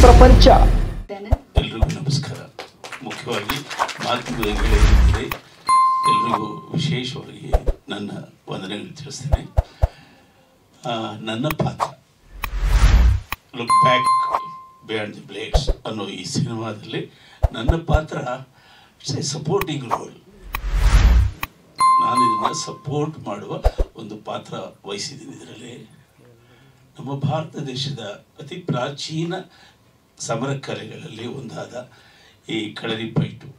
ಪ್ರಪಂಚ. ಎಲ್ರಿಗೂ ನಮಸ್ಕಾರ. ಮುಖ್ಯವಾಗಿ ಮಾಧ್ಯಮದಲ್ಲಿ ಎಲ್ರಿಗೂ ವಿಶೇಷವಾಗಿ ನನ್ನ ವಂದನೆಗಳು ತಿಳಿಸ್ತೇನೆ. ನನ್ನ ಪಾತ್ರ look back beyond the blades ಅನ್ನೋ ಈ ಸಿನಿಮಾದಲ್ಲಿ ನನ್ನ ಪಾತ್ರ ಇಟ್ಸ್ ಎ ಸಪೋರ್ಟಿಂಗ್ ರೋಲ್. ನಾನು ಇದನ್ನು ಸಪೋರ್ಟ್ ಮಾಡುವ ಒಂದು ಪಾತ್ರ ವಹಿಸಿದ್ದೀನಿ. ಇದರಲ್ಲಿ ನಮ್ಮ ಭಾರತ ದೇಶದ ಅತಿ ಪ್ರಾಚೀನ ಸಮರ ಕಲೆಗಳಲ್ಲಿ ಒಂದಾದ ಈ ಕಳರಿಪಯಟು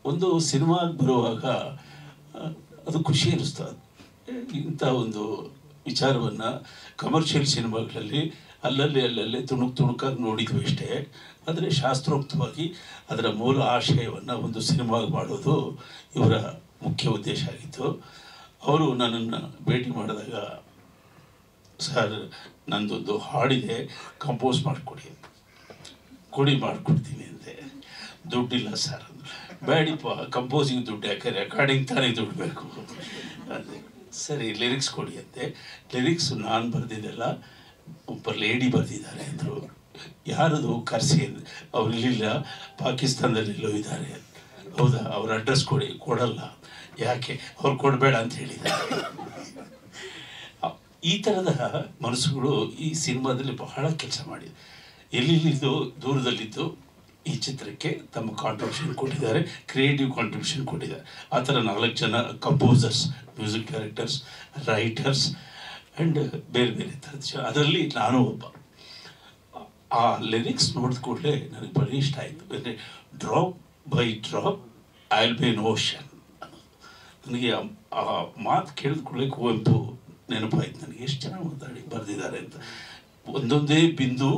ಒಂದು ಸಿನಿಮಾ ಬರುವಾಗ ಅದು ಖುಷಿ ಅನ್ನಿಸ್ತದೆ. ಇಂಥ ಒಂದು ವಿಚಾರವನ್ನು ಕಮರ್ಷಿಯಲ್ ಸಿನಿಮಾಗಳಲ್ಲಿ ಅಲ್ಲಲ್ಲಿ ತುಣುಕಾಗಿ ನೋಡಿದ್ವಿ ಅಷ್ಟೇ. ಆದರೆ ಶಾಸ್ತ್ರೋಕ್ತವಾಗಿ ಅದರ ಮೂಲ ಆಶಯವನ್ನು ಒಂದು ಸಿನಿಮಾಗೆ ಮಾಡೋದು ಇವರ ಮುಖ್ಯ ಉದ್ದೇಶ ಆಗಿತ್ತು. ಅವರು ನನ್ನನ್ನು ಭೇಟಿ ಮಾಡಿದಾಗ, ಸರ್ ನಂದೊಂದು ಹಾಡಿದೆ, ಕಂಪೋಸ್ ಮಾಡಿಕೊಡ್ತೀನಿ ಅಂದೆ. ದುಡ್ಡಿಲ್ಲ ಸರ್ ಅಂದರು. ಬೇಡಿಪ್ಪ, ಕಂಪೋಸಿಂಗ್ ದುಡ್ಡು ಯಾಕೆ, ರೆಕಾರ್ಡಿಂಗ್ ತಾನೇ ದುಡ್ಡು ಬೇಕು ಅಂದೆ. ಸರಿ ಲಿರಿಕ್ಸ್ ಕೊಡಿ ಅಂತೆ. ಲಿರಿಕ್ಸ್ ನಾನು ಬರೆದಿದ್ದೆಲ್ಲ, ಒಬ್ಬ ಲೇಡಿ ಬರೆದಿದ್ದಾರೆ ಅಂದರು. ಯಾರದು ಕರೆಸಿ ಅಂದೆ. ಅವ್ರು ಇಲ್ಲಿಲ್ಲ, ಪಾಕಿಸ್ತಾನದಲ್ಲೆಲ್ಲೋ ಇದ್ದಾರೆ. ಹೌದಾ, ಅವ್ರ ಅಡ್ರೆಸ್ ಕೊಡಲ್ಲ. ಯಾಕೆ, ಅವ್ರು ಕೊಡಬೇಡ ಅಂತ ಹೇಳಿದ್ದಾರೆ. ಈ ಥರದ ಮನಸ್ಸುಗಳು ಈ ಸಿನಿಮಾದಲ್ಲಿ ಬಹಳ ಕೆಲಸ ಮಾಡಿದೆ. ಎಲ್ಲಿದ್ದು ದೂರದಲ್ಲಿದ್ದು ಈ ಚಿತ್ರಕ್ಕೆ ತಮ್ಮ ಕಾಂಟ್ರಿಬ್ಯೂಷನ್ ಕೊಟ್ಟಿದ್ದಾರೆ, ಕ್ರಿಯೇಟಿವ್ ಕಾಂಟ್ರಿಬ್ಯೂಷನ್ ಕೊಟ್ಟಿದ್ದಾರೆ. ಆ ಥರ 4 ಜನ composers, music directors, writers and ಬೇರೆ ಬೇರೆ ಥರದ ಜನ. ಅದರಲ್ಲಿ ನಾನು ಒಬ್ಬ. ಆ ಲಿರಿಕ್ಸ್ ನೋಡಿದ ಕೂಡಲೇ ನನಗೆ ಬರೀ ಇಷ್ಟ ಆಯಿತು. ಅಂದರೆ drop by drop I will be N ocean. ನನಗೆ ಆ ಮಾತು ಕೇಳಿದ ಕೂಡಲೇ ಕುವೆಂಪು ನೆನಪಾಯ್ತು ನನಗೆ. ಎಷ್ಟು ಚೆನ್ನಾಗಿ ಬರೆದಿದ್ದಾರೆ ಅಂತ. ಒಂದೊಂದೇ ಬಿಂದು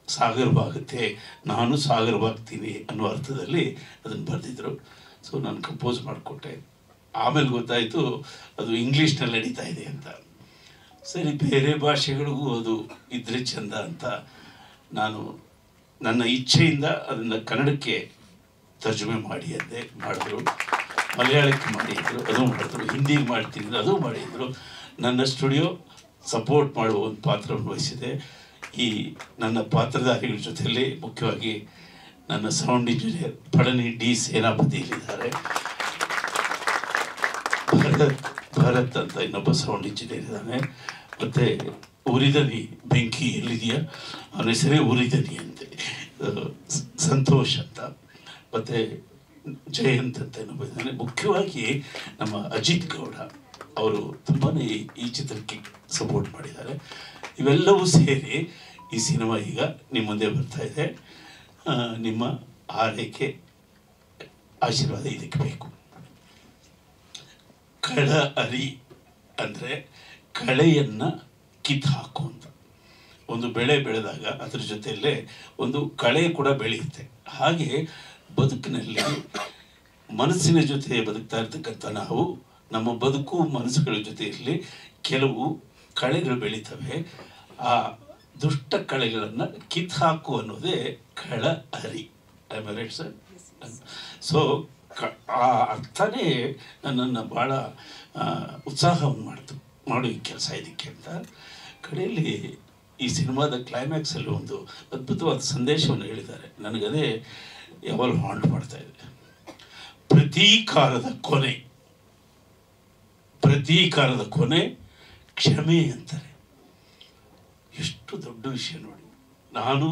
ಸಾಗರವಾಗುತ್ತೆ, ನಾನು ಸಾಗರವಾಗ್ತೀನಿ ಅನ್ನೋ ಅರ್ಥದಲ್ಲಿ ಅದನ್ನು ಬರೆದಿದ್ರು. ಸೊ ನಾನು ಕಂಪೋಸ್ ಮಾಡಿಕೊಟ್ಟೆ. ಆಮೇಲೆ ಗೊತ್ತಾಯಿತು ಅದು ಇಂಗ್ಲೀಷ್ನಲ್ಲಿ ನಡೀತಾ ಇದೆ ಅಂತ. ಸರಿ, ಬೇರೆ ಭಾಷೆಗಳಿಗೂ ಅದು ಇದ್ರೆ ಚೆಂದ ಅಂತ ನಾನು ನನ್ನ ಇಚ್ಛೆಯಿಂದ ಅದನ್ನು ಕನ್ನಡಕ್ಕೆ ತರ್ಜುಮೆ ಮಾಡಿ ಅಂದೆ. ಮಾಡಿದ್ರು. ಮಲಯಾಳಕ್ಕೆ ಮಾಡಿದ್ರು, ಅದು ಮಾಡಿದ್ರು. ಹಿಂದಿಗೆ ಮಾಡ್ತೀನಿ, ಅದು ಮಾಡಿದರು. ನನ್ನ ಸ್ಟುಡಿಯೋ ಸಪೋರ್ಟ್ ಮಾಡುವ ಒಂದು ಪಾತ್ರವನ್ನು ವಹಿಸಿದೆ. ಈ ನನ್ನ ಪಾತ್ರಧಾರಿಗಳ ಜೊತೆಯಲ್ಲಿ ಮುಖ್ಯವಾಗಿ ನನ್ನ sound engineer Palani D Senapathi ಇಲ್ಲಿದ್ದಾರೆ. ಭರತ್ ಅಂತ ಇನ್ನೊಬ್ಬ ಸೌಂಡ್ ಇಂಜಿನಿಯರ್ ಇದ್ದಾನೆ. ಮತ್ತು ಉರಿದನಿ ಬೆಂಕಿ ಎಲ್ಲಿದೆಯಾ, ಅವನ ಹೆಸರೇ ಉರಿದನಿ ಅಂತೆ, ಸಂತೋಷ್ ಅಂತ. ಮತ್ತು ಜಯಂತ್ ಅಂತ ಇನ್ನೊಬ್ಬ ಇದ್ದಾನೆ. ಮುಖ್ಯವಾಗಿ ನಮ್ಮ ಅಜಿತ್ ಗೌಡ ಅವರು ತುಂಬಾ ಈ ಚಿತ್ರಕ್ಕೆ ಸಪೋರ್ಟ್ ಮಾಡಿದ್ದಾರೆ. ಇವೆಲ್ಲವೂ ಸೇರಿ ಈ ಸಿನಿಮಾ ಈಗ ನಿಮ್ಮ ಮುಂದೆ ಬರ್ತಾ ಇದೆ. ನಿಮ್ಮ ಆರೈಕೆ, ಆಶೀರ್ವಾದ ಇದಕ್ಕೆ ಬೇಕು. ಕಳ ಅರಿ ಅಂದರೆ ಕಳೆಯನ್ನು ಕಿತ್ತು ಹಾಕು ಅಂತ. ಒಂದು ಬೆಳೆ ಬೆಳೆದಾಗ ಅದರ ಜೊತೆಯಲ್ಲೇ ಒಂದು ಕಳೆ ಕೂಡ ಬೆಳೆಯುತ್ತೆ. ಹಾಗೆ ಬದುಕಿನಲ್ಲಿ ಮನಸ್ಸಿನ ಜೊತೆ ಬದುಕ್ತಾ ಇರ್ತಕ್ಕಂಥ ನಾವು, ನಮ್ಮ ಬದುಕು ಮನಸ್ಸುಗಳ ಜೊತೆಯಲ್ಲಿ ಕೆಲವು ಕಳೆಗಳು ಬೆಳೀತವೆ. ಆ ದುಷ್ಟ ಕಳೆಗಳನ್ನು ಕಿತ್ತು ಹಾಕು ಅನ್ನೋದೇ ಕಳ ಅರಿ. Right sir? ಸೊ ಆ ಅರ್ಥನೇ ನನ್ನನ್ನು ಭಾಳ ಉತ್ಸಾಹವನ್ನು ಮಾಡು ಈ ಕೆಲಸ ಇದಕ್ಕೆ ಅಂತ. ಕಡೆಯಲ್ಲಿ ಈ ಸಿನಿಮಾದ ಕ್ಲೈಮ್ಯಾಕ್ಸಲ್ಲಿ ಒಂದು ಅದ್ಭುತವಾದ ಸಂದೇಶವನ್ನು ಹೇಳಿದ್ದಾರೆ. ನನಗದೇ ಯಾವಾಗ ಹಾಂಟ್ ಮಾಡ್ತಾ ಇದೆ. ಪ್ರತೀಕಾರದ ಕೊನೆ ಕ್ಷಮೆ ಅಂತಾರೆ. ಎಷ್ಟು ದೊಡ್ಡ ವಿಷಯ ನೋಡಿ. ನಾನು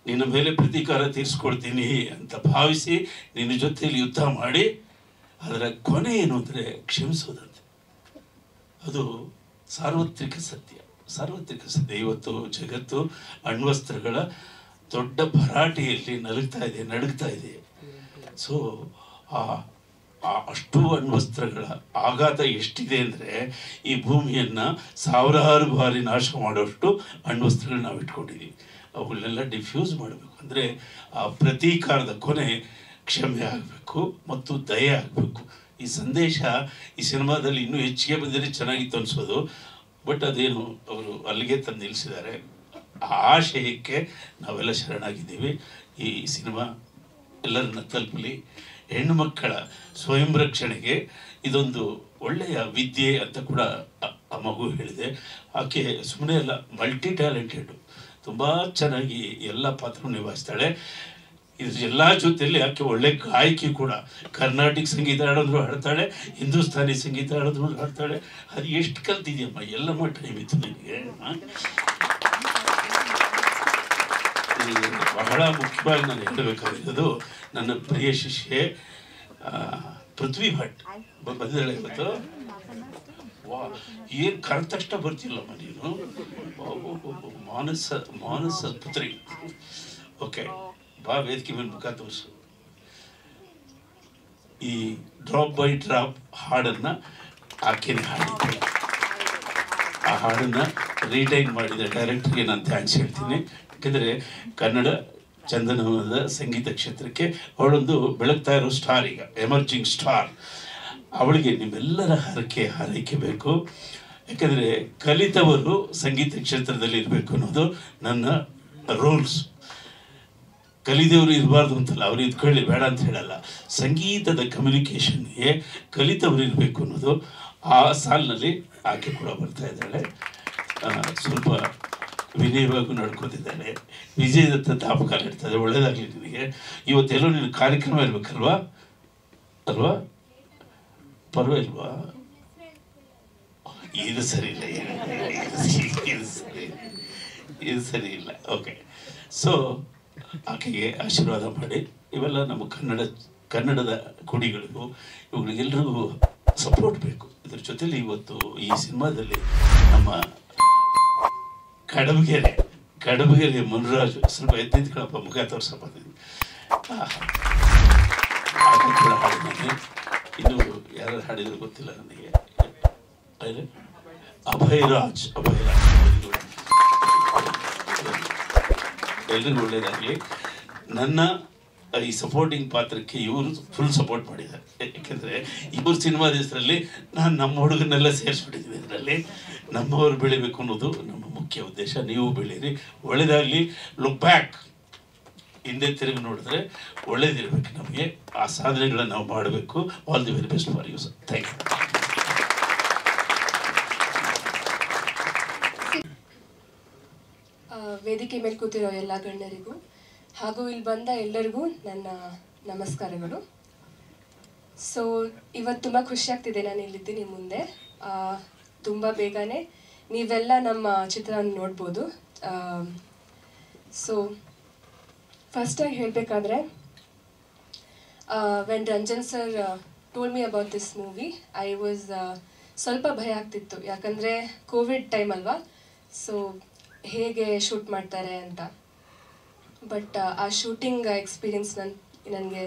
ನಿನ್ನ ಮೇಲೆ ಪ್ರತೀಕಾರ ತೀರಿಸ್ಕೊಳ್ತೀನಿ ಅಂತ ಭಾವಿಸಿ ನಿನ್ನ ಜೊತೆಯಲ್ಲಿ ಯುದ್ಧ ಮಾಡಿ ಅದರ ಕೊನೆ ಏನು ಅಂದರೆ ಕ್ಷಮಿಸೋದಂತೆ. ಅದು ಸಾರ್ವತ್ರಿಕ ಸತ್ಯ. ಇವತ್ತು ಜಗತ್ತು ಅಣ್ವಸ್ತ್ರಗಳ ದೊಡ್ಡ ಭರಾಟೆಯಲ್ಲಿ ನಡುಗ್ತಾ ಇದೆ. ಸೊ ಅಷ್ಟು ಅಣ್ವಸ್ತ್ರಗಳ ಆಘಾತ ಎಷ್ಟಿದೆ ಅಂದರೆ ಈ ಭೂಮಿಯನ್ನು ಸಾವಿರಾರು ಬಾರಿ ನಾಶ ಮಾಡೋಷ್ಟು ಅಣ್ವಸ್ತ್ರಗಳು ನಾವು ಇಟ್ಕೊಂಡಿದ್ದೀವಿ. ಅವುಗಳನ್ನೆಲ್ಲ ಡಿಫ್ಯೂಸ್ ಮಾಡಬೇಕು ಅಂದರೆ ಆ ಪ್ರತೀಕಾರದ ಕೊನೆ ಕ್ಷಮೆ ಆಗಬೇಕು ಮತ್ತು ದಯೆ ಆಗಬೇಕು. ಈ ಸಂದೇಶ ಈ ಸಿನಿಮಾದಲ್ಲಿ ಇನ್ನೂ ಹೆಚ್ಚಿಗೆ ಬಂದರೆ ಚೆನ್ನಾಗಿತ್ತು ಅನಿಸೋದು. ಬಟ್ ಅದೇನು ಅವರು ಅಲ್ಲಿಗೆ ತಂದು ನಿಲ್ಲಿಸಿದ್ದಾರೆ. ಆ ಆಶಯಕ್ಕೆ ನಾವೆಲ್ಲ ಶರಣಾಗಿದ್ದೀವಿ. ಈ ಸಿನಿಮಾ ಎಲ್ಲರನ್ನ ತಲುಪಲಿ. ಹೆಣ್ಣು ಮಕ್ಕಳ ಸ್ವಯಂ ರಕ್ಷಣೆಗೆ ಇದೊಂದು ಒಳ್ಳೆಯ ವಿದ್ಯೆ ಅಂತ ಕೂಡ ಆ ಮಗು ಹೇಳಿದೆ. ಆಕೆ ಸುಮ್ಮನೆ ಅಲ್ಲ, ಮಲ್ಟಿ ಟ್ಯಾಲೆಂಟೆಡು. ತುಂಬ ಚೆನ್ನಾಗಿ ಎಲ್ಲ ಪಾತ್ರ ನಿಭಾಯಿಸ್ತಾಳೆ. ಇದ್ರ ಎಲ್ಲ ಜೊತೆಯಲ್ಲಿ ಆಕೆ ಒಳ್ಳೆ ಗಾಯಕಿ ಕೂಡ. ಕರ್ನಾಟಕ ಸಂಗೀತ ಹಾಡಿದ್ರು ಹಾಡ್ತಾಳೆ, ಹಿಂದೂಸ್ತಾನಿ ಸಂಗೀತ ಹಾಡಿದ್ರು ಹಾಡ್ತಾಳೆ. ಅದು ಎಷ್ಟು ಕಲ್ತಿದ್ಯಮ್ಮ, ಎಲ್ಲಮ್ಮ ಟೈಮ್ ಇತ್ತು ನನಗೆ. ಬಹಳ ಮುಖ್ಯವಾಗಿ ನಾನು ಹೇಳಬೇಕಾಗಿರೋದು, ನನ್ನ ಪ್ರಿಯ ಶಿಷ್ಯೆ ಪೃಥ್ವಿ ಭಟ್ ಬಂದಿದ್ದಾಳೆ ಇವತ್ತು. ವಾ, ಏನು ಕರೆದ ತಕ್ಷಣ ಬರ್ತಿಲ್ಲಮ್ಮ ನೀನು. ಮಾನಸ ಪುತ್ರಿ. ಓಕೆ, ಬಾ ವೇದಿಕೆ ಮೇಲೆ ಮುಖ ತೋರಿಸು. ಈ ಡ್ರಾಪ್ ಬೈ ಡ್ರಾಪ್ ಹಾಡನ್ನು ಆಕೆನೇ ಹಾಡಿದ್ದೆ. ಆ ಹಾಡನ್ನು ರೀಟೈನ್ ಮಾಡಿದ ಡೈರೆಕ್ಟರ್ಗೆ ನಾನು ಥ್ಯಾಂಕ್ಸ್ ಹೇಳ್ತೀನಿ. ಯಾಕೆಂದರೆ ಕನ್ನಡ ಚಂದನವನದ ಸಂಗೀತ ಕ್ಷೇತ್ರಕ್ಕೆ ಅವಳೊಂದು ಬೆಳಗ್ತಾ ಇರೋ ಸ್ಟಾರ್, ಈಗ ಎಮರ್ಜಿಂಗ್ ಸ್ಟಾರ್. ಅವಳಿಗೆ ನಿಮ್ಮೆಲ್ಲರ ಹಾರೈಕೆ ಬೇಕು. ಯಾಕೆಂದರೆ ಕಲಿತವರು ಸಂಗೀತ ಕ್ಷೇತ್ರದಲ್ಲಿ ಇರಬೇಕು ಅನ್ನೋದು ನನ್ನ ರೂಲ್ಸ್. ಕಲಿದವರು ಇರಬಾರ್ದು ಅಂತಲ್ಲ, ಅವ್ರು ಇದ್ಕೊಳ್ಳಿ ಬೇಡ ಅಂತ ಹೇಳಲ್ಲ. ಸಂಗೀತದ ಕಮ್ಯುನಿಕೇಷನ್ಗೆ ಕಲಿತವರು ಇರಬೇಕು ಅನ್ನೋದು ಆ ಸಾಲಿನಲ್ಲಿ ಆಕೆ ಕೂಡ ಬರ್ತಾ ಇದ್ದಾಳೆ. ಸ್ವಲ್ಪ ವಿನಯವಾಗಿ ನಡ್ಕೋತಿದ್ದಾಳೆ. ವಿಜಯದತ್ತ ತಾಪಕಾಲ ಇರ್ತದೆ. ಒಳ್ಳೇದಾಗಲಿ ನಿನಗೆ. ಇವತ್ತೆಲ್ಲೋ ನಿನ್ನ ಕಾರ್ಯಕ್ರಮ ಇರಬೇಕಲ್ವಾ ಅಲ್ವಾ? ಪರವಾಗಿಲ್ವಾ? ಇದು ಸರಿ ಇಲ್ಲ, ಇದು ಸರಿ ಇಲ್ಲ. ಓಕೆ, ಸೊ ಆಕೆಗೆ ಆಶೀರ್ವಾದ ಮಾಡಿ. ಇವೆಲ್ಲ ನಮ್ಮ ಕನ್ನಡದ ಕುಡಿಗಳಿಗೂ ಇವುಗಳಿಗೆಲ್ಲರಿಗೂ ಸಪೋರ್ಟ್ ಬೇಕು. ಇದ್ರ ಜೊತೆಲಿ ಇವತ್ತು ಈ ಸಿನಿಮಾದಲ್ಲಿ ನಮ್ಮ ಕಡಬಗೆರೆ ಮುನ್ರಾಜು, ಸ್ವಲ್ಪ ಎದ್ದಿದ್ಗಳಪ್ಪ, ಮುಖ ತೋರ್ಸಪ್ಪ. ಆಕೆ ಕೂಡ ಹಾಡಿದ್ದಾನೆ. ಇನ್ನು ಯಾರು ಹಾಡಿದ್ರು ಗೊತ್ತಿಲ್ಲ ನನಗೆ. ಅಭಯರಾಜ್ ಎಲ್ರಿಗೂ ಒಳ್ಳೇದಾಗಲಿ. ನನ್ನ ಈ ಸಪೋರ್ಟಿಂಗ್ ಪಾತ್ರಕ್ಕೆ ಇವರು ಫುಲ್ ಸಪೋರ್ಟ್ ಮಾಡಿದ್ದಾರೆ. ಯಾಕೆಂದರೆ ಇವ್ರ ಸಿನಿಮಾ ಹೆಸರಲ್ಲಿ ನಾನು ನಮ್ಮ ಹುಡುಗನ್ನೆಲ್ಲ ಸೇರಿಸ್ಬಿಟ್ಟಿದ್ದೀನಿ. ಇದರಲ್ಲಿ ನಮ್ಮವರು ಬೆಳಿಬೇಕು ಅನ್ನೋದು ನಮ್ಮ ಮುಖ್ಯ ಉದ್ದೇಶ. ನೀವು ಬೆಳೀರಿ, ಒಳ್ಳೇದಾಗಲಿ. ಲುಕ್ ಬ್ಯಾಕ್, ಹಿಂದೆ ತಿರುಗಿ ನೋಡಿದ್ರೆ ಒಳ್ಳೇದಿರಬೇಕು. ನಮಗೆ ಆ ಸಾಧನೆಗಳನ್ನ ನಾವು ಮಾಡಬೇಕು. All the very best for you sir. Thank you. ವೇದಿಕೆ ಮೇಲೆ ಕೂತಿರೋ ಎಲ್ಲ ಗಣ್ಯರಿಗೂ ಹಾಗೂ ಇಲ್ಲಿ ಬಂದ ಎಲ್ಲರಿಗೂ ನನ್ನ ನಮಸ್ಕಾರಗಳು. ಸೊ ಇವತ್ತು ತುಂಬ ಖುಷಿ ಆಗ್ತಿದೆ ನಾನು ಇಲ್ಲಿದ್ದೀನಿ ಮುಂದೆ. ತುಂಬ ಬೇಗನೆ ನೀವೆಲ್ಲ ನಮ್ಮ ಚಿತ್ರವನ್ನು ನೋಡ್ಬೋದು. ಸೊ ಫಸ್ಟಾಗಿ ಹೇಳಬೇಕಾದ್ರೆ, when Ranjan sir told me about this movie, I was ಸ್ವಲ್ಪ ಭಯ ಆಗ್ತಿತ್ತು. ಯಾಕಂದರೆ ಕೋವಿಡ್ ಟೈಮ್ ಅಲ್ವಾ, ಸೊ ಹೇಗೆ ಶೂಟ್ ಮಾಡ್ತಾರೆ ಅಂತ. ಬಟ್ ಆ ಶೂಟಿಂಗ್ ಎಕ್ಸ್ಪೀರಿಯನ್ಸ್ ನನಗೆ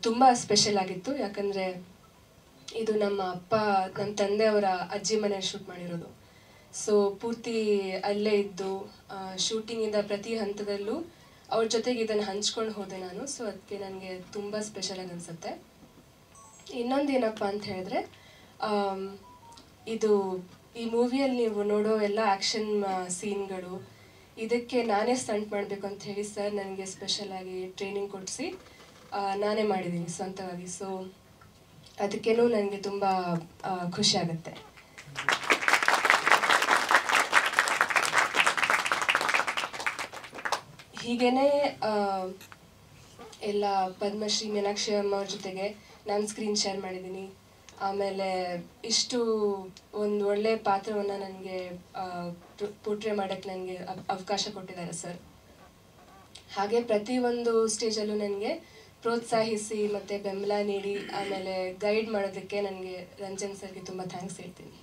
ತುಂಬ ಸ್ಪೆಷಲ್ ಆಗಿತ್ತು. ಯಾಕಂದರೆ ಇದು ನಮ್ಮ ತಂದೆಯವರ ಅಜ್ಜಿ ಮನೆಯಲ್ಲಿ ಶೂಟ್ ಮಾಡಿರೋದು. ಸೊ ಪೂರ್ತಿ ಅಲ್ಲೇ ಇದ್ದು ಶೂಟಿಂಗಿಂದ ಪ್ರತಿ ಹಂತದಲ್ಲೂ ಅವ್ರ ಜೊತೆಗೆ ಇದನ್ನು ಹಂಚ್ಕೊಂಡು ಹೋದೆ ನಾನು. ಸೊ ಅದಕ್ಕೆ ನನಗೆ ತುಂಬ ಸ್ಪೆಷಲಾಗಿ ಅನಿಸುತ್ತೆ. ಇನ್ನೊಂದೇನಪ್ಪ ಅಂತ ಹೇಳಿದ್ರೆ, ಈ ಮೂವಿಯಲ್ಲಿ ನೀವು ನೋಡೋ ಎಲ್ಲ ಆ್ಯಕ್ಷನ್ ಸೀನ್ಗಳು, ಇದಕ್ಕೆ ನಾನೇ ಸ್ಟಂಟ್ ಮಾಡಬೇಕು ಅಂತ ಹೇಳಿ ಸರ್ ನನಗೆ ಸ್ಪೆಷಲಾಗಿ ಟ್ರೈನಿಂಗ್ ಕೊಡಿಸಿ ನಾನೇ ಮಾಡಿದ್ದೀನಿ ಸ್ವಂತವಾಗಿ. ಸೊ ಅದಕ್ಕೇನೂ ನನಗೆ ತುಂಬ ಖುಷಿ ಆಗುತ್ತೆ. ಹೀಗೇ ಎಲ್ಲ ಪದ್ಮಶ್ರೀ ಮೀನಾಕ್ಷಿ ಅಮ್ಮ ಅವ್ರ ಜೊತೆಗೆ ನಾನು ಸ್ಕ್ರೀನ್ ಶೇರ್ ಮಾಡಿದ್ದೀನಿ. ಆಮೇಲೆ ಇಷ್ಟು ಒಂದು ಒಳ್ಳೆ ಪಾತ್ರವನ್ನು ನನಗೆ ಪೋರ್ಟ್ರೇ ಮಾಡೋಕ್ಕೆ ನನಗೆ ಅವಕಾಶ ಕೊಟ್ಟಿದ್ದಾರೆ ಸರ್. ಹಾಗೆ ಪ್ರತಿಯೊಂದು ಸ್ಟೇಜಲ್ಲೂ ನನಗೆ ಪ್ರೋತ್ಸಾಹಿಸಿ ಮತ್ತು ಬೆಂಬಲ ನೀಡಿ ಆಮೇಲೆ ಗೈಡ್ ಮಾಡೋದಕ್ಕೆ ನನಗೆ ರಂಜನ್ ಸರ್ಗೆ ತುಂಬ ಥ್ಯಾಂಕ್ಸ್ ಹೇಳ್ತೀನಿ.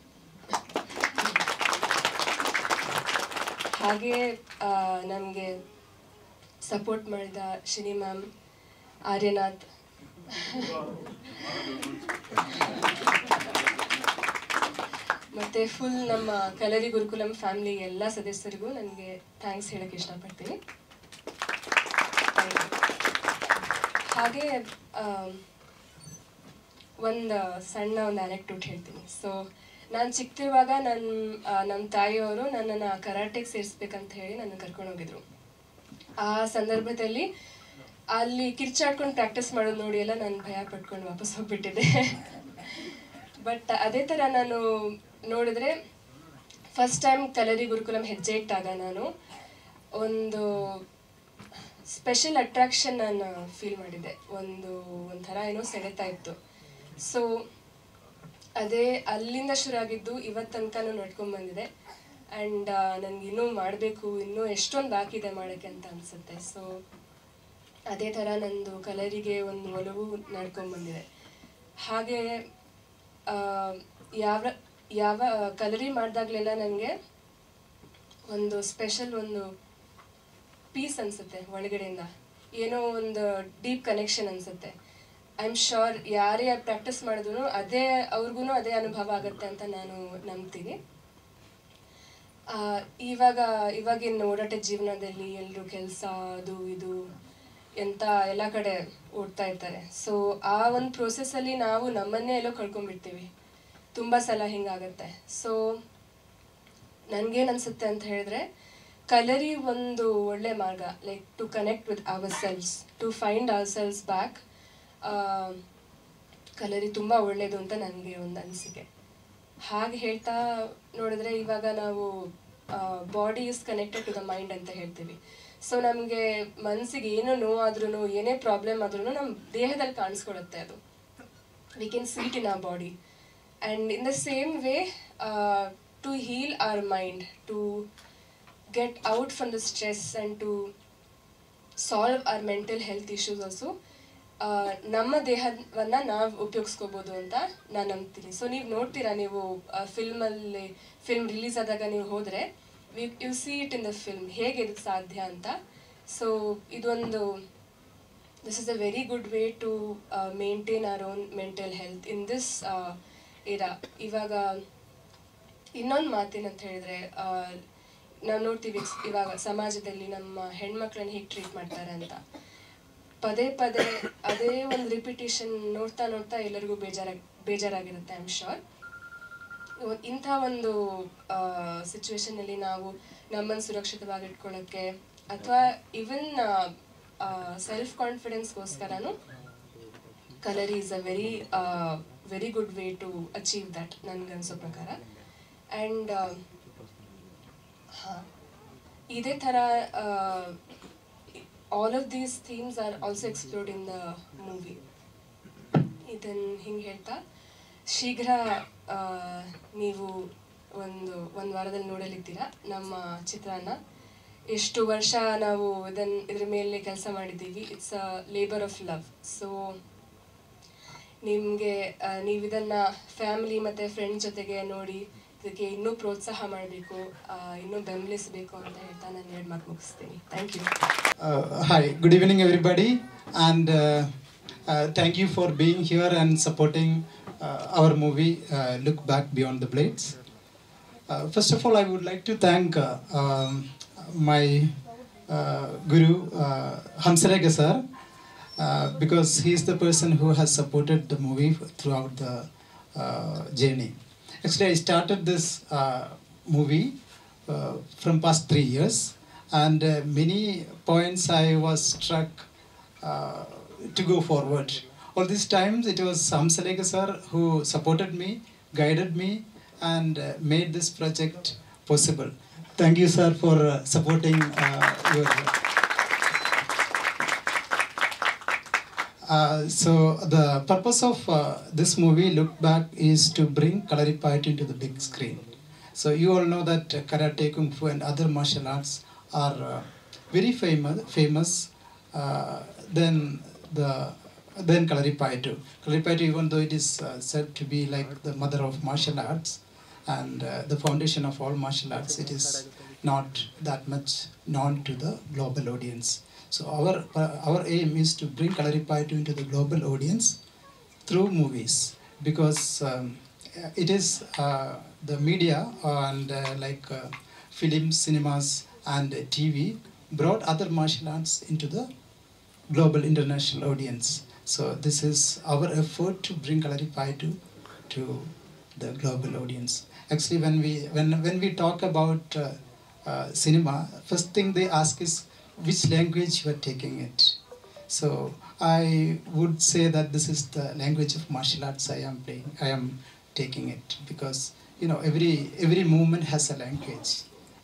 ಹಾಗೆ ನನಗೆ ಸಪೋರ್ಟ್ ಮಾಡಿದ ಶಿನಿ ಮ್ಯಾಮ್, ಆರ್ಯನಾಥ್, ಮತ್ತು ಫುಲ್ ನಮ್ಮ ಕಲರಿ ಗುರುಕುಲಂ ಫ್ಯಾಮಿಲಿ ಎಲ್ಲ ಸದಸ್ಯರಿಗೂ ನನಗೆ ಥ್ಯಾಂಕ್ಸ್ ಹೇಳೋಕ್ಕೆ ಇಷ್ಟಪಡ್ತೀನಿ. ಹಾಗೆ ಒಂದು ಸಣ್ಣ ಆನೆಕ್ಡೋಟ್ ಹೇಳ್ತೀನಿ. ಸೊ ನಾನು ಚಿಕ್ಕದಿರುವಾಗ ನಮ್ಮ ತಾಯಿಯವರು ನನ್ನನ್ನು ಕರಾಟೆಗೆ ಸೇರಿಸ್ಬೇಕಂತ ಹೇಳಿ ನನ್ನ ಕರ್ಕೊಂಡು ಹೋಗಿದ್ರು. ಆ ಸಂದರ್ಭದಲ್ಲಿ ಅಲ್ಲಿ ಕಿರ್ಚಾಡ್ಕೊಂಡು ಪ್ರಾಕ್ಟೀಸ್ ಮಾಡೋದು ನೋಡಿ ಎಲ್ಲ ನಾನು ಭಯ ಪಟ್ಕೊಂಡು ವಾಪಸ್ ಹೋಗ್ಬಿಟ್ಟಿದ್ದೆ. ಬಟ್ ಅದೇ ಥರ ನಾನು ನೋಡಿದ್ರೆ ಫಸ್ಟ್ ಟೈಮ್ ಕಲರಿ ಗುರುಕುಲಂ ಹೆಜ್ಜೆ ಇಟ್ಟಾಗ ನಾನು ಒಂದು ಸ್ಪೆಷಲ್ ಅಟ್ರಾಕ್ಷನ್ ನಾನು ಫೀಲ್ ಮಾಡಿದ್ದೆ. ಒಂಥರ ಏನೋ ಸೆಳೆತಾ ಇತ್ತು. ಸೊ ಅದೇ ಅಲ್ಲಿಂದ ಶುರು ಆಗಿದ್ದು ಇವತ್ತು ತನಕನೂ ನಡ್ಕೊಂಡು ಬಂದಿದೆ. ಆ್ಯಂಡ್ ನನಗೆ ಇನ್ನೂ ಮಾಡಬೇಕು, ಇನ್ನೂ ಎಷ್ಟೊಂದು ಬಾಕಿ ಇದೆ ಮಾಡೋಕ್ಕೆ ಅಂತ ಅನಿಸುತ್ತೆ. ಸೊ ಅದೇ ಥರ ನಂದು ಕಲರಿಗೆ ಒಂದು ಒಲವು ನಡ್ಕೊಂಡು ಬಂದಿದೆ. ಹಾಗೆ ಯಾವ ಕಲರಿ ಮಾಡಿದಾಗಲೆಲ್ಲ ನನಗೆ ಒಂದು ಸ್ಪೆಷಲ್ ಒಂದು ಪೀಸ್ ಅನಿಸುತ್ತೆ ಒಳಗಡೆಯಿಂದ, ಏನೋ ಒಂದು ಡೀಪ್ ಕನೆಕ್ಷನ್ ಅನಿಸುತ್ತೆ. ಐ ಆಮ್ ಶ್ಯೂರ್ ಯಾರೇ ಪ್ರಾಕ್ಟೀಸ್ ಮಾಡಿದ್ರು ಅವ್ರಿಗೂ ಅದೇ ಅನುಭವ ಆಗುತ್ತೆ ಅಂತ ನಾನು ನಂಬ್ತೀನಿ. ಇವಾಗಿನ ಓಡಾಟ ಜೀವನದಲ್ಲಿ ಎಲ್ಲರೂ ಕೆಲಸ ಅದು ಇದು ಎಂತ ಎಲ್ಲ ಕಡೆ ಓಡ್ತಾ ಇರ್ತಾರೆ. ಸೊ ಆ ಒಂದು ಪ್ರೋಸೆಸ್ಸಲ್ಲಿ ನಾವು ನಮ್ಮನ್ನೇ ಎಲ್ಲೋ ಕಳ್ಕೊಂಡ್ಬಿಡ್ತೀವಿ. ತುಂಬ ಸಲ ಹಿಂಗಾಗತ್ತೆ. ಸೊ ನನಗೇನು ಅನಿಸುತ್ತೆ ಅಂತ ಹೇಳಿದ್ರೆ, ಕಲರಿ ಒಂದು ಒಳ್ಳೆ ಮಾರ್ಗ, like to connect with our selves, to find our selves back. Kalari ತುಂಬ ಒಳ್ಳೆಯದು ಅಂತ ನನಗೆ ಒಂದು ಅನಿಸಿಕೆ. ಹಾಗೆ ಹೇಳ್ತಾ ನೋಡಿದ್ರೆ, ಇವಾಗ ನಾವು body is connected to the mind ಅಂತ ಹೇಳ್ತೀವಿ. ಸೊ ನಮಗೆ ಮನಸ್ಸಿಗೆ ಏನೋ ನೋವಾದ್ರೂ, ಏನೇ ಪ್ರಾಬ್ಲಮ್ ಆದ್ರೂ ನಮ್ಮ ದೇಹದಲ್ಲಿ ಕಾಣಿಸ್ಕೊಳುತ್ತೆ ಅದು. We can see it in our body. And in the same way, to heal our mind, to get out from the stress and to solve our mental health issues also, ನಮ್ಮ ದೇಹವನ್ನು ನಾವು ಉಪಯೋಗಿಸ್ಕೋಬೋದು ಅಂತ ನಾನು ನಂಬ್ತೀನಿ. ಸೊ ನೀವು ನೋಡ್ತೀರಾ, ನೀವು film release ಆದಾಗ ನೀವು ಹೋದರೆ you see it in the film, ಹೇಗೆ ಇದಕ್ಕೆ ಸಾಧ್ಯ ಅಂತ. So this is a very good way to maintain our own mental health in this era. ಇವಾಗ ಇನ್ನೊಂದು ಮಾತೇನಂತ ಹೇಳಿದ್ರೆ, ನಾವು ನೋಡ್ತೀವಿ ಇವಾಗ ಸಮಾಜದಲ್ಲಿ ನಮ್ಮ ಹೆಣ್ಮಕ್ಳನ್ನ ಹೇಗೆ ಟ್ರೀಟ್ ಮಾಡ್ತಾರೆ ಅಂತ. ಪದೇ ಪದೇ ಅದೇ ಒಂದು ರಿಪಿಟೇಷನ್ ನೋಡ್ತಾ ನೋಡ್ತಾ ಎಲ್ಲರಿಗೂ ಬೇಜಾರಾಗಿರುತ್ತೆ. ಐ ಆಮ್ ಶ್ಯೂರ್ ಇಂಥ ಒಂದು ಸಿಚುವೇಶನಲ್ಲಿ ನಾವು ನಮ್ಮನ್ನು ಸುರಕ್ಷಿತವಾಗಿ ಇಟ್ಕೊಳ್ಳೋಕ್ಕೆ, ಅಥವಾ ಈವನ್ ಸೆಲ್ಫ್ ಕಾನ್ಫಿಡೆನ್ಸ್ಗೋಸ್ಕರನೂ Kalari is a very good way to achieve that, ನನಗನ್ಸೋ ಪ್ರಕಾರ. ಆ್ಯಂಡ್ ಇದೇ ಥರ all of these themes are also explored in the movie. ಇದನ್ನು ಹಿಂಗೆ ಹೇಳ್ತಾ, ಶೀಘ್ರ ನೀವು ಒಂದು ವಾರದಲ್ಲಿ ನೋಡಲಿದ್ದೀರಾ ನಮ್ಮ ಚಿತ್ರನ. ಎಷ್ಟು ವರ್ಷ ನಾವು ಇದ್ರ ಮೇಲೆ ಕೆಲಸ ಮಾಡಿದ್ದೀವಿ. It's a labour of love. So ನಿಮಗೆ ನೀವು ಇದನ್ನು ಫ್ಯಾಮಿಲಿ ಮತ್ತು ಫ್ರೆಂಡ್ಸ್ ಜೊತೆಗೆ ನೋಡಿ ಇದಕ್ಕೆ ಇನ್ನೂ ಪ್ರೋತ್ಸಾಹ ಮಾಡಬೇಕು, ಇನ್ನೂ ಬೆಂಬಲಿಸಬೇಕು ಅಂತ ಹೇಳ್ತಾ ನಾನು 2 ಮಾತು ಮುಗಿಸ್ತೀನಿ. Thank you. Hi, good evening everybody, and thank you for being here and supporting our movie Look Back Beyond the Blades. First of all, I would like to thank my guru Hamsalega sir, because he is the person who has supported the movie throughout the journey. Actually, I started this movie from past 3 years, and many points I was struck to go forward. All these times it was Hamsalega sir who supported me, guided me, and made this project possible. Thank you, sir, for supporting your. So the purpose of this movie, Look Back, is to bring Kalaripayattu into the big screen. So you all know that karate, kung fu, and other martial arts are very famous than Kalaripayattu. Kalaripayattu, even though it is said to be like the mother of martial arts and the foundation of all martial arts, it is not that much known to the global audience. So our aim is to bring Kalaripayattu into the global audience through movies, because it is the media and films, cinemas and TV brought other martial arts into the global international audience. So this is our effort to bring Kalaripayattu to the global audience. Actually, when we talk about cinema, first thing they ask is which language you are taking it. So I would say that this is the language of martial arts I am taking it, because every movement has a language,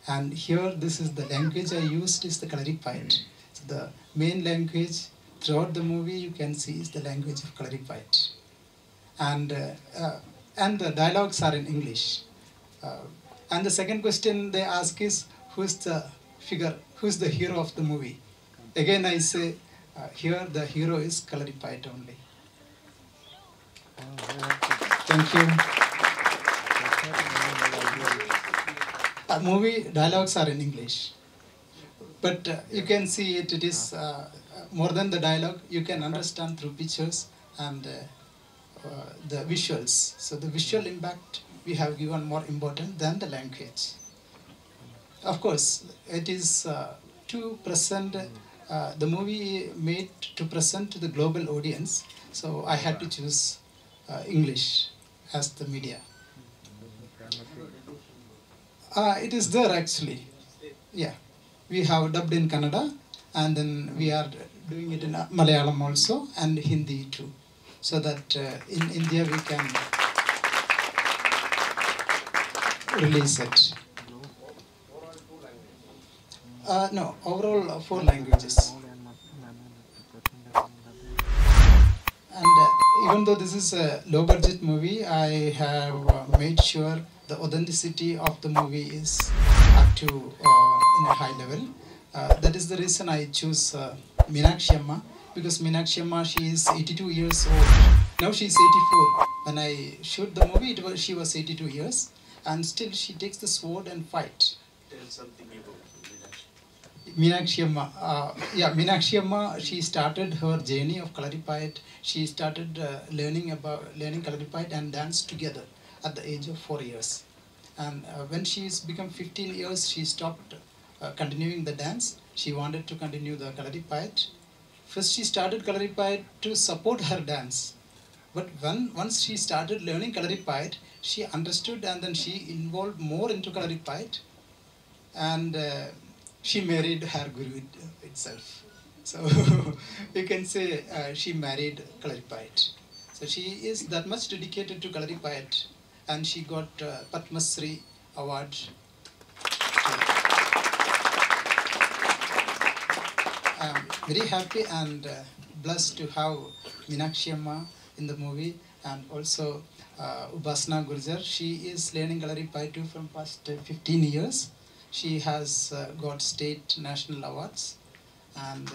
And here, this is the language I used is the Kalarippayat. So the main language throughout the movie you can see is the language of Kalarippayat. And the dialogues are in English. And the second question they ask is, who's the figure, who's the hero of the movie? Again I say, here the hero is Kalarippayat only. Thank you. Movie dialogues are in English, but you can see it is more than the dialogue. You can understand through pictures and the visuals. So the visual impact we have given more important than the language. Of course, it is to present the movie made to present to the global audience. So I had to choose English as the media. It is there actually. Yeah, we have dubbed in Kannada, and then we are doing it in Malayalam also and Hindi too, so that in India we can release it. No, overall 4 languages. And even though this is a low budget movie, I have made sure the authenticity of the movie is up to in a high level. That is the reason I choose Meenakshi Amma, because Meenakshi Amma, she is 82 years old. Now she is 84. When I shoot the movie, she was 82 years, and still she takes the sword and fight. Tell something about Meenakshi Amma, Meenakshi Amma, she started her journey of Kalarippayat. She started learning Kalarippayat and dance together at the age of 4 years. And when she's become 15 years, she stopped continuing the dance. She wanted to continue the Kalarippayat. First, she started Kalarippayat to support her dance. But once she started learning Kalarippayat, she understood and then she involved more into Kalarippayat. And she married her guru itself. So you can say she married Kalarippayat. So she is that much dedicated to Kalarippayat, and she got Padma Shri award. I'm very happy and blessed to have Meenakshi Amma in the movie, and also Upasana Gurjar. She is learning Kalarippayat too from past 15 years. She has got state national awards, and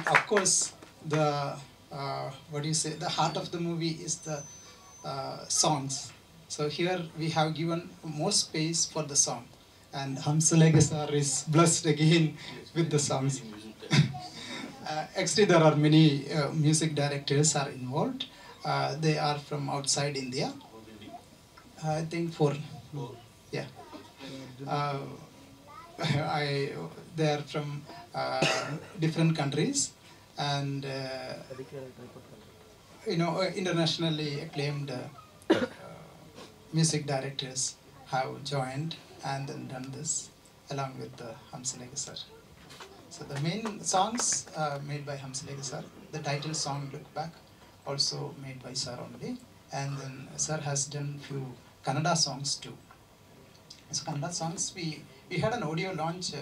of course the the heart of the movie is the songs. So here we have given more space for the song, and Hamsalege sir is blessed again with the songs. Actually, there are many music directors are involved. They are from outside India. I think 4. Yeah. They are from different countries, and internationally acclaimed music directors have joined and then done this along with Hamsalege sir. So the main songs made by Hamsalege sir. The title song "Look Back" also made by sir only, and then sir has done few Kannada songs too. So Kannada songs, we had an audio launch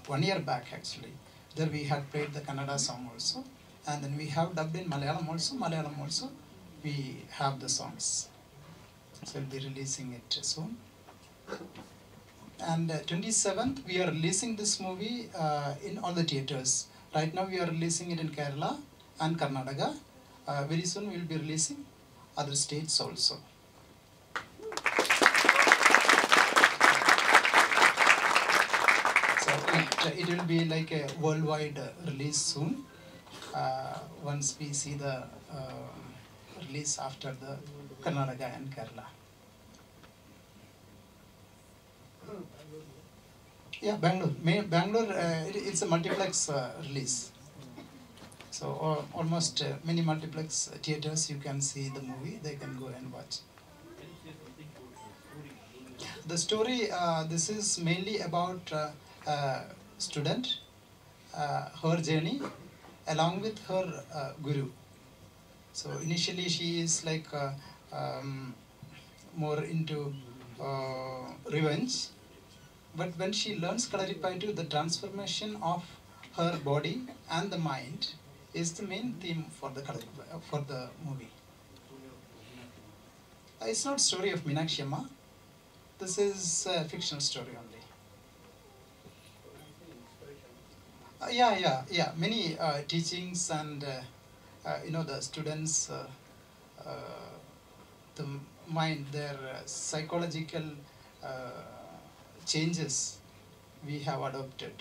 1 year back actually. There we had played the Kannada song also, and then we have dubbed in Malayalam also. We have the songs. So we'll be releasing it soon. And 27th we are releasing this movie in all the theaters. Right now we are releasing it in Kerala and Karnataka. Very soon we will be releasing other states also. It will be like a worldwide release soon, once we see the release after the Karnataka and Kerala. Yeah, Bangalore. Bangalore, it's a multiplex release. So almost many multiplex theaters you can see the movie, they can go and watch. The story, this is mainly about student, her journey along with her guru. So initially she is like more into revenge. But when she learns Kalaripayattu, the transformation of her body and the mind is the main theme for the movie. It's not story of Meenakshi Amma. This is a fictional story only. Yeah. Many teachings and the students, the mind, their psychological changes we have adopted.